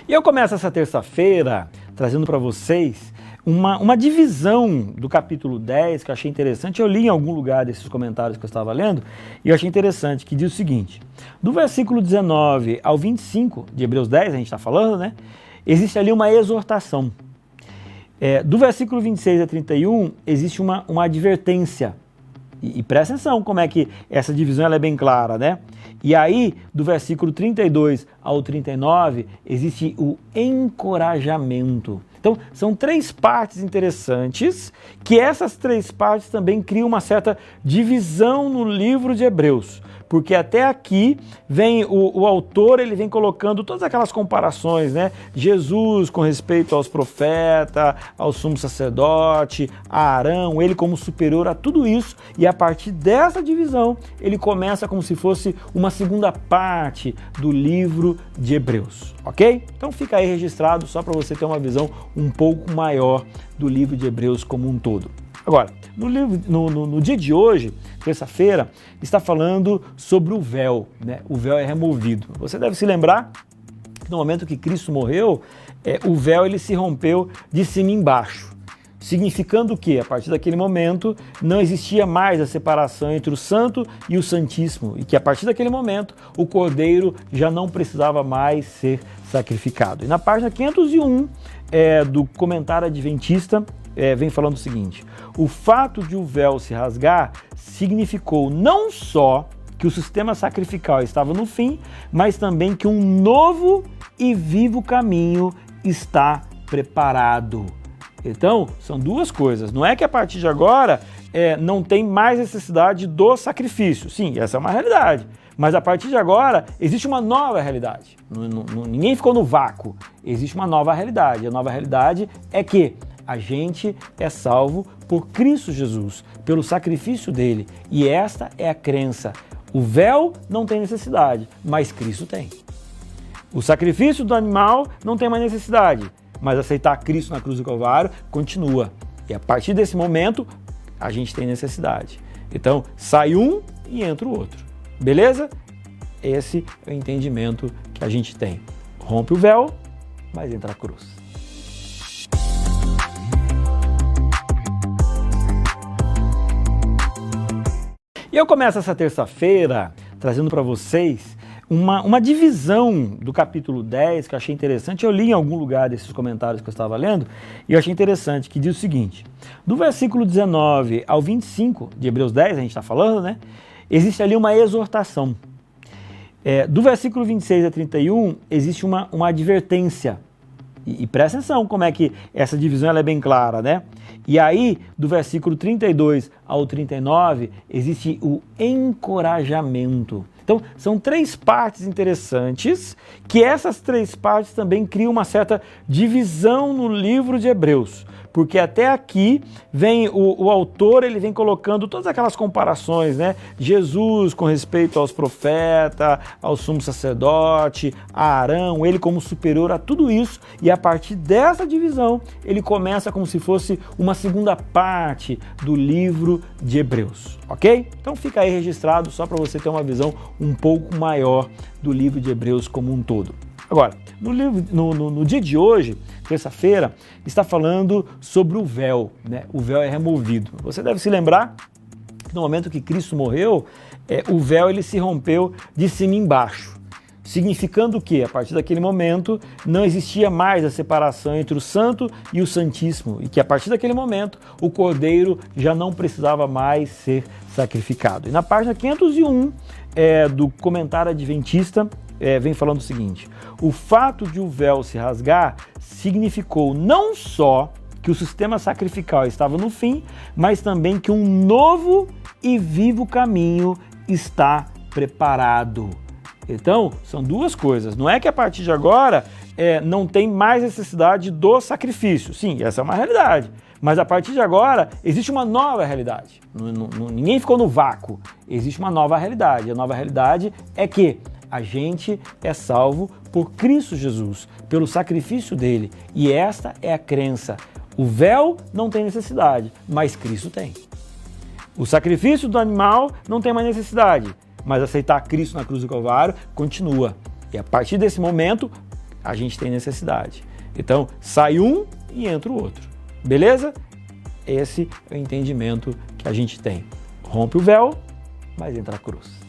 E eu começo essa terça-feira trazendo para vocês uma divisão do capítulo 10 que eu achei interessante. Eu li em algum lugar desses comentários que eu estava lendo e eu achei interessante, que diz o seguinte: do versículo 19 ao 25 de Hebreus 10, a gente está falando, né? Existe ali uma exortação. Do versículo 26 a 31 existe uma advertência. E presta atenção como é que essa divisão ela é bem clara, né? E aí, do versículo 32 ao 39, existe o encorajamento. Então, são três partes interessantes, que essas três partes também criam uma certa divisão no livro de Hebreus. Porque até aqui vem o autor, ele vem colocando todas aquelas comparações, né? Jesus com respeito aos profetas, ao sumo sacerdote, a Arão, ele como superior a tudo isso. E a partir dessa divisão, ele começa como se fosse uma segunda parte do livro de Hebreus, ok? Então fica aí registrado só para você ter uma visão um pouco maior do livro de Hebreus como um todo. Agora, no dia de hoje, terça-feira, está falando sobre o véu, né? O véu é removido. Você deve se lembrar que no momento que Cristo morreu, o véu ele se rompeu de cima embaixo, significando que, a partir daquele momento, não existia mais a separação entre o santo e o santíssimo, e que a partir daquele momento, o cordeiro já não precisava mais ser sacrificado. E na página 501 do comentário adventista, vem falando o seguinte: o fato de o véu se rasgar significou não só que o sistema sacrificial estava no fim, mas também que um novo e vivo caminho está preparado. Então, são duas coisas. Não é que a partir de agora não tem mais necessidade do sacrifício. Sim, essa é uma realidade. Mas a partir de agora, existe uma nova realidade. Ninguém ficou no vácuo. Existe uma nova realidade. A nova realidade é que a gente é salvo por Cristo Jesus, pelo sacrifício dele. E esta é a crença. O véu não tem necessidade, mas Cristo tem. O sacrifício do animal não tem mais necessidade, mas aceitar Cristo na cruz do Calvário continua. E a partir desse momento, a gente tem necessidade. Então, sai um e entra o outro. Beleza? Esse é o entendimento que a gente tem. Rompe o véu, mas entra a cruz. E eu começo essa terça-feira trazendo para vocês uma divisão do capítulo 10 que eu achei interessante. Eu li em algum lugar desses comentários que eu estava lendo e eu achei interessante, que diz o seguinte: do versículo 19 ao 25 de Hebreus 10, a gente está falando, né? Existe ali uma exortação. Do versículo 26 a 31 existe uma advertência. E presta atenção como é que essa divisão ela é bem clara, né? E aí, do versículo 32 ao 39, existe o encorajamento. Então, são três partes interessantes, que essas três partes também criam uma certa divisão no livro de Hebreus. Porque até aqui vem o autor, ele vem colocando todas aquelas comparações, né? Jesus com respeito aos profetas, ao sumo sacerdote, a Arão, ele como superior a tudo isso. E a partir dessa divisão, ele começa como se fosse uma segunda parte do livro de Hebreus, ok? Então fica aí registrado só para você ter uma visão um pouco maior do livro de Hebreus como um todo. Agora, no dia de hoje, terça-feira, está falando sobre o véu, né? O véu é removido. Você deve se lembrar que no momento que Cristo morreu, o véu ele se rompeu de cima embaixo, significando que, a partir daquele momento, não existia mais a separação entre o santo e o santíssimo, e que a partir daquele momento, o cordeiro já não precisava mais ser sacrificado. E na página 501 do comentário adventista, vem falando o seguinte: o fato de o véu se rasgar significou não só que o sistema sacrificial estava no fim, mas também que um novo e vivo caminho está preparado. Então, são duas coisas. Não é que a partir de agora não tem mais necessidade do sacrifício. Sim, essa é uma realidade. Mas a partir de agora, existe uma nova realidade. Ninguém ficou no vácuo. Existe uma nova realidade. A nova realidade é que a gente é salvo por Cristo Jesus, pelo sacrifício dele. E esta é a crença. O véu não tem necessidade, mas Cristo tem. O sacrifício do animal não tem mais necessidade, mas aceitar Cristo na cruz do Calvário continua. E a partir desse momento, a gente tem necessidade. Então, sai um e entra o outro. Beleza? Esse é o entendimento que a gente tem. Rompe o véu, mas entra a cruz.